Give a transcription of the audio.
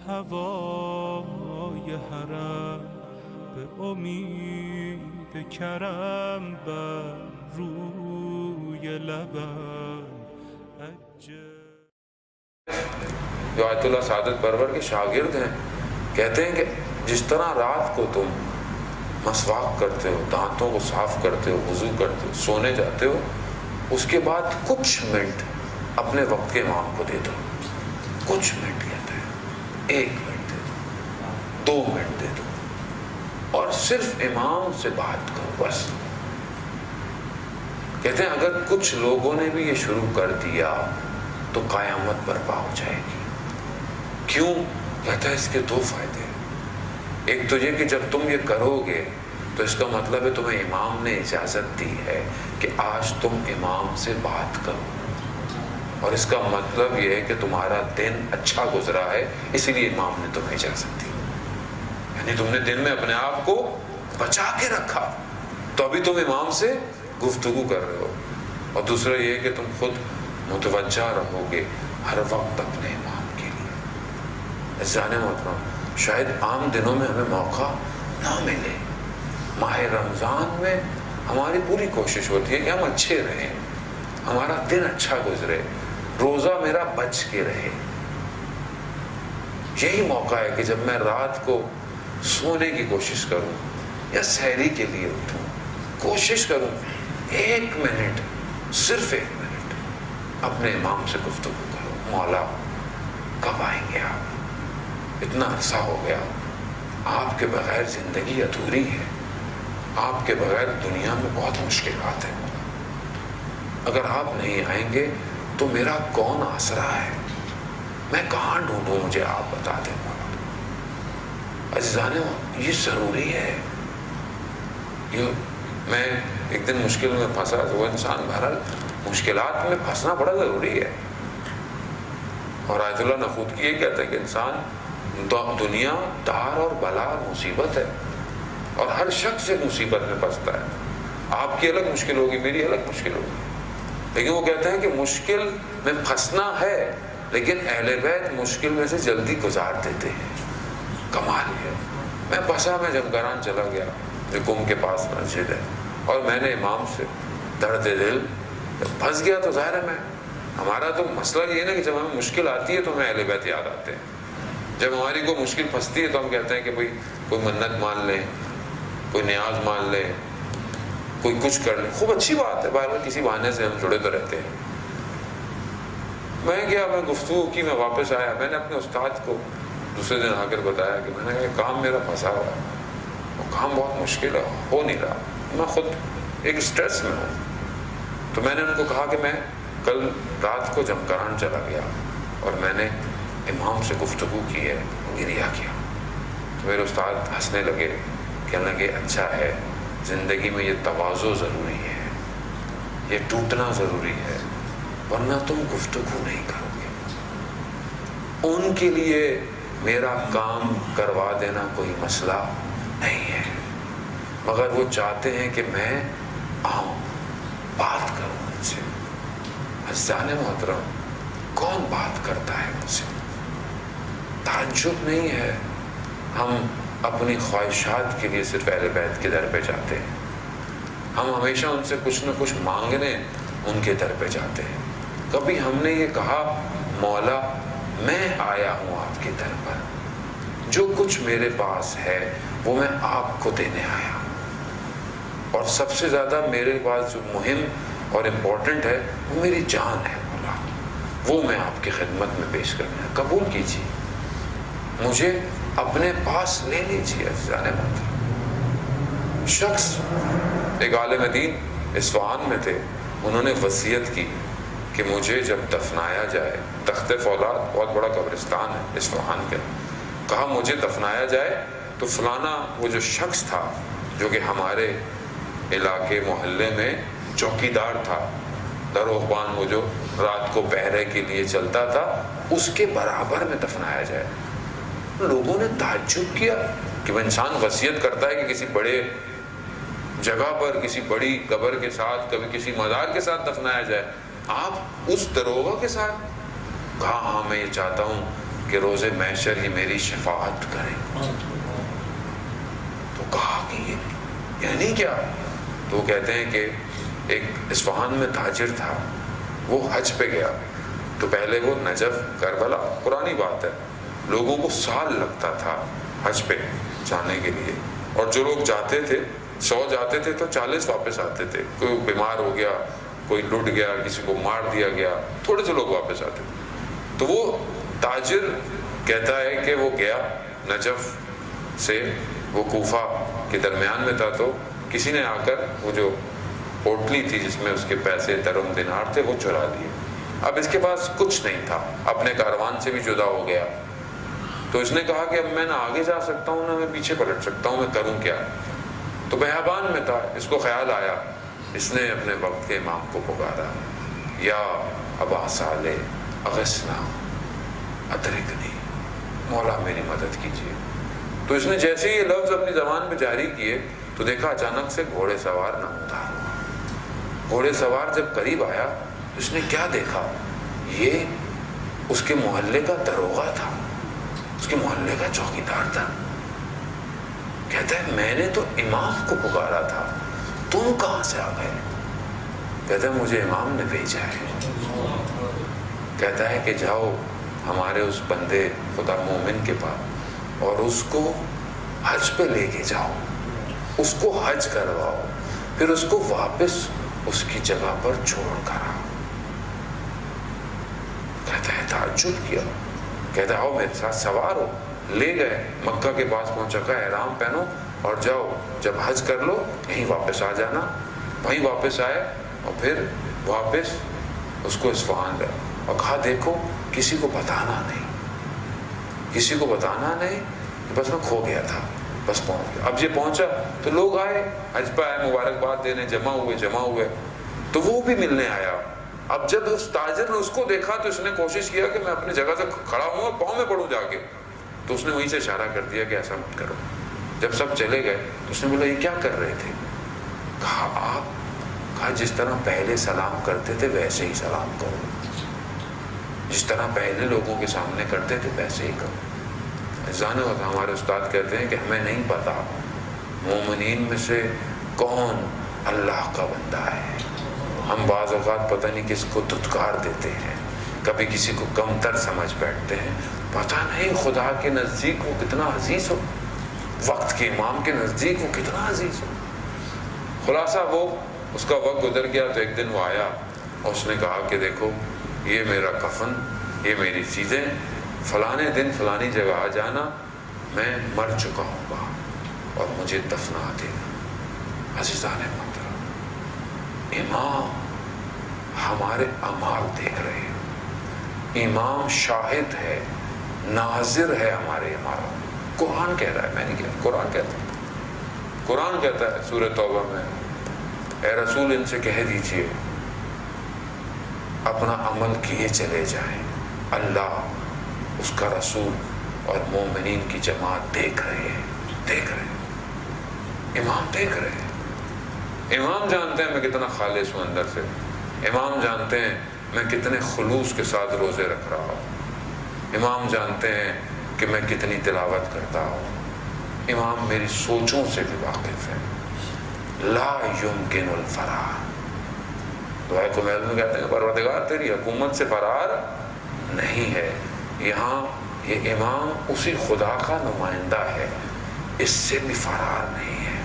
هوای حرم به امید کرم بر روی لبم جو آیت اللہ سعادت پرور کے شاگرد ہیں کہتے ہیں کہ جس طرح رات کو تم مسواک کرتے ہو، دانتوں کو صاف کرتے ہو، وضو کرتے ہو، سونے جاتے ہو، اس کے بعد کچھ منٹ اپنے وقت کے امام کو دے دو. کچھ منٹ لیتے ہیں، 1 منٹ دے دو، 2 منٹ دے دو، اور صرف امام سے بات کرو بس. کہتے ہیں اگر کچھ لوگوں نے بھی یہ شروع کر دیا تو قیامت برپا ہو جائے گی. کیوں؟ کہتا ہے اس کے 2 فائدے ہیں. ایک تو یہ کہ جب تم یہ کرو گے تو اس کا مطلب ہے تمہیں امام نے اجازت دی ہے کہ آج تم امام سے بات کرو، اور اس کا مطلب یہ ہے کہ تمہارا دن اچھا گزرا ہے، اسی لیے امام نے تمہیں اجازت دی. یعنی تم نے دن میں اپنے آپ کو بچا کے رکھا تو ابھی تم امام سے گفتگو کر رہے ہو. اور دوسرا یہ کہ تم خود متوجہ رہو گے ہر وقت اپنے امام کے لیے. عزیزان محترم، شاید عام دنوں میں ہمیں موقع نہ ملے. ماہ رمضان میں ہماری پوری کوشش ہوتی ہے کہ ہم اچھے رہیں، ہمارا دن اچھا گزرے، روزہ میرا بچ کے رہے. یہی موقع ہے کہ جب میں رات کو سونے کی کوشش کروں یا سحری کے لیے اٹھوں، کوشش کروں 1 منٹ، صرف 1 منٹ اپنے امام سے گفتگو کرو. مولا کب آئیں گے آپ؟ اتنا عرصہ ہو گیا، آپ کے بغیر زندگی ادھوری ہے، آپ کے بغیر دنیا میں بہت مشکلات ہیں. اگر آپ نہیں آئیں گے تو میرا کون آسرا ہے؟ میں کہاں ڈھونڈوں؟ مجھے آپ بتا دیں مولا. عزیزان، یہ ضروری ہے. میں ایک دن مشکل میں پھنسا تو وہ انسان بہرحال مشکلات میں پھنسنا بڑا ضروری ہے. اور آیت اللہ نخود کی یہ کہتا ہے کہ انسان دنیا دار اور بلا اور مصیبت ہے، اور ہر شخص سے مصیبت میں پھنستا ہے. آپ کی الگ مشکل ہوگی، میری الگ مشکل ہوگی، لیکن وہ کہتے ہیں کہ مشکل میں پھنسنا ہے لیکن اہل بیت مشکل میں سے جلدی گزار دیتے ہیں. کمال ہے. میں پھنسا، میں جمگران چلا گیا، قم کے پاس مسجد ہے، اور میں نے امام سے درد دل پھنس گیا. تو ظاہر ہے ہمارا تو مسئلہ یہ ہے نا کہ جب ہمیں مشکل آتی ہے تو ہمیں اہل بیت یاد آتے ہیں. جب ہماری کوئی مشکل پھنستی ہے تو ہم کہتے ہیں کہ بھئی کوئی منت مان لیں، کوئی نیاز مان لیں، کوئی کچھ کر لیں. خوب اچھی بات ہے، بہرحال کسی بہانے سے ہم جڑے تو رہتے ہیں. میں گیا، میں گفتگو کی، میں واپس آیا. میں نے اپنے استاد کو دوسرے دن آ کر بتایا کہ میں نے کہا کام میرا پھنسا ہوا ہے، وہ کام بہت مشکل ہے، ہو نہیں رہا، میں خود ایک سٹریس میں ہوں. تو میں نے ان کو کہا کہ میں کل رات کو جمکران چلا گیا اور میں نے امام سے گفتگو کی ہے، گریہ کیا. تو میرے استاد ہنسنے لگے، کہنے لگے اچھا ہے، زندگی میں یہ تواضع ضروری ہے، یہ ٹوٹنا ضروری ہے، ورنہ تم گفتگو نہیں کرو گے. ان کے لیے میرا کام کروا دینا کوئی مسئلہ نہیں ہے، مگر وہ چاہتے ہیں کہ میں آؤں، بات کروں ان سے. عزیزان محترم، کون بات کرتا ہے مجھ سے؟ تعجب نہیں ہے ہم اپنی خواہشات کے لیے صرف اہل بیت کے در پہ جاتے ہیں. ہم ہمیشہ ان سے کچھ نہ کچھ مانگنے ان کے در پہ جاتے ہیں. کبھی ہم نے یہ کہا مولا میں آیا ہوں آپ کے در پر، جو کچھ میرے پاس ہے وہ میں آپ کو دینے آیا ہوں، اور سب سے زیادہ میرے پاس جو مہم اور امپورٹنٹ ہے وہ میری جان ہے مولا، وہ میں آپ کی خدمت میں پیش کرنا ہے. قبول کیجیے، مجھے اپنے پاس لے لیجیے. عزیزان محترم، شخص ایک عالم دین اصفہان میں تھے، انہوں نے وصیت کی کہ مجھے جب دفنایا جائے، تخت فولاد بہت بڑا قبرستان ہے اصفہان کے، کہا مجھے دفنایا جائے تو فلانا وہ جو شخص تھا جو کہ ہمارے علاقے محلے میں چوکیدار تھا، دروغبان، وہ جو رات کو پہرے کے لیے چلتا تھا، اس کے برابر میں دفنایا جائے. لوگوں نے تعجب کیا کہ وہ انسان وصیت کرتا ہے کہ کسی بڑے جگہ پر، کسی بڑی قبر کے ساتھ، کبھی کسی مزار کے ساتھ دفنایا جائے، آپ اس دروغہ کے ساتھ؟ کہا ہاں میں یہ چاہتا ہوں کہ روز محشر یہ میری شفاعت کریں. تو کہا کہ یہ یعنی کیا؟ تو وہ کہتے ہیں کہ ایک اصفہان میں تاجر تھا، وہ حج پہ گیا تو پہلے وہ نجف، کربلا، پرانی بات ہے، لوگوں کو سال لگتا تھا حج پہ جانے کے لیے، اور جو لوگ جاتے تھے 100 جاتے تھے تو 40 واپس آتے تھے. کوئی بیمار ہو گیا، کوئی لٹ گیا، کسی کو مار دیا گیا، تھوڑے سے لوگ واپس آتے تھے. تو وہ تاجر کہتا ہے کہ وہ گیا نجف سے، وہ کوفہ کے درمیان میں تھا، تو کسی نے آ کر وہ جو پوٹلی تھی جس میں اس کے پیسے درہم دینار تھے وہ چرا لیے. اب اس کے پاس کچھ نہیں تھا، اپنے کاروان سے بھی جدا ہو گیا. تو اس نے کہا کہ اب میں نہ آگے جا سکتا ہوں نہ میں پیچھے پلٹ سکتا ہوں، میں کروں کیا؟ تو بیابان میں تھا، اس کو خیال آیا، اس نے اپنے وقت کے امام کو پکارا، یا ابا صالح اغثنا ادرکنی، مولا میری مدد کیجیے. تو اس نے جیسے ہی یہ لفظ اپنی زبان میں جاری کیے تو دیکھا اچانک سے گھوڑے سوار نمودار ہوا. گھوڑے سوار جب قریب آیا اس نے کیا دیکھا؟ یہ اس کے محلے کا دروغہ تھا، اس کے محلے کا چوکیدار تھا. کہتا ہے میں نے تو امام کو پکارا تھا، تم کہاں سے آ گئے؟ کہتا ہے مجھے امام نے بھیجا ہے. کہتا ہے کہ جاؤ ہمارے اس بندے خدا مومن کے پاس اور اس کو حج پہ لے کے جاؤ، اس کو حج کرواؤ، پھر اس کو واپس اس کی جگہ پر چھوڑ کر آؤ. کہتا ہے تعجب کیا، کہتا ہے آؤ میرے ساتھ سوار ہو. لے گئے، مکہ کے پاس پہنچا، کہا احرام پہنو اور جاؤ، جب حج کر لو یہیں واپس آ جانا. وہیں واپس آئے اور پھر واپس اس کو اصفہان گئے اور کہا دیکھو کسی کو بتانا نہیں، کسی کو بتانا نہیں، بس میں کھو گیا تھا، بس پہنچ گیا. اب یہ پہنچا تو لوگ آئے، حج پہ آئے، مبارکباد دینے جمع ہوئے تو وہ بھی ملنے آیا. اب جب اس تاجر نے اس کو دیکھا تو اس نے کوشش کیا کہ میں اپنی جگہ سے کھڑا ہوں اور پاؤں میں پڑوں جا کے، تو اس نے وہیں سے اشارہ کر دیا کہ ایسا مت کرو. جب سب چلے گئے تو اس نے بولا یہ کیا کر رہے تھے؟ کہا آپ، کہا جس طرح پہلے سلام کرتے تھے ویسے ہی سلام کرو، جس طرح پہلے لوگوں کے سامنے کرتے تھے ویسے ہی کرو. جانے ہوتا ہمارے استاد کہتے ہیں کہ ہمیں نہیں پتا مومنین میں سے کون اللہ کا بندہ ہے. ہم بعض اوقات پتہ نہیں کس کو دھتکار دیتے ہیں، کبھی کسی کو کمتر سمجھ بیٹھتے ہیں، پتہ نہیں خدا کے نزدیک وہ کتنا عزیز ہو، وقت کے امام کے نزدیک وہ کتنا عزیز ہو. خلاصہ وہ اس کا وقت گزر گیا تو ایک دن وہ آیا اور اس نے کہا کہ دیکھو یہ میرا کفن، یہ میری چیزیں، فلانے دن فلانی جگہ آ جانا، میں مر چکا ہوں گا اور مجھے دفنا دینا. عزیزان محترم، امام ہمارے اعمال دیکھ رہے ہیں، امام شاہد ہے، ناظر ہے ہمارے اعمال. قرآن کہہ رہا ہے، میں نہیں کہہ رہا، قرآن کہتا ہے. قرآن کہتا ہے سورہ توبہ میں، اے رسول ان سے کہہ دیجئے اپنا عمل کیے چلے جائیں، اللہ، اس کا رسول اور مومنین کی جماعت دیکھ رہے ہیں، دیکھ رہے ہیں، امام دیکھ رہے ہیں. امام جانتے ہیں میں کتنا خالص ہوں اندر سے، امام جانتے ہیں میں کتنے خلوص کے ساتھ روزے رکھ رہا ہوں، امام جانتے ہیں کہ میں کتنی تلاوت کرتا ہوں، امام میری سوچوں سے بھی واقف ہے. لا یمکن الفرار، دعائے کمیل میں کہتے ہیں پروردگار تیری حکومت سے فرار نہیں ہے. یہاں یہ امام اسی خدا کا نمائندہ ہے، اس سے بھی فرار نہیں ہے.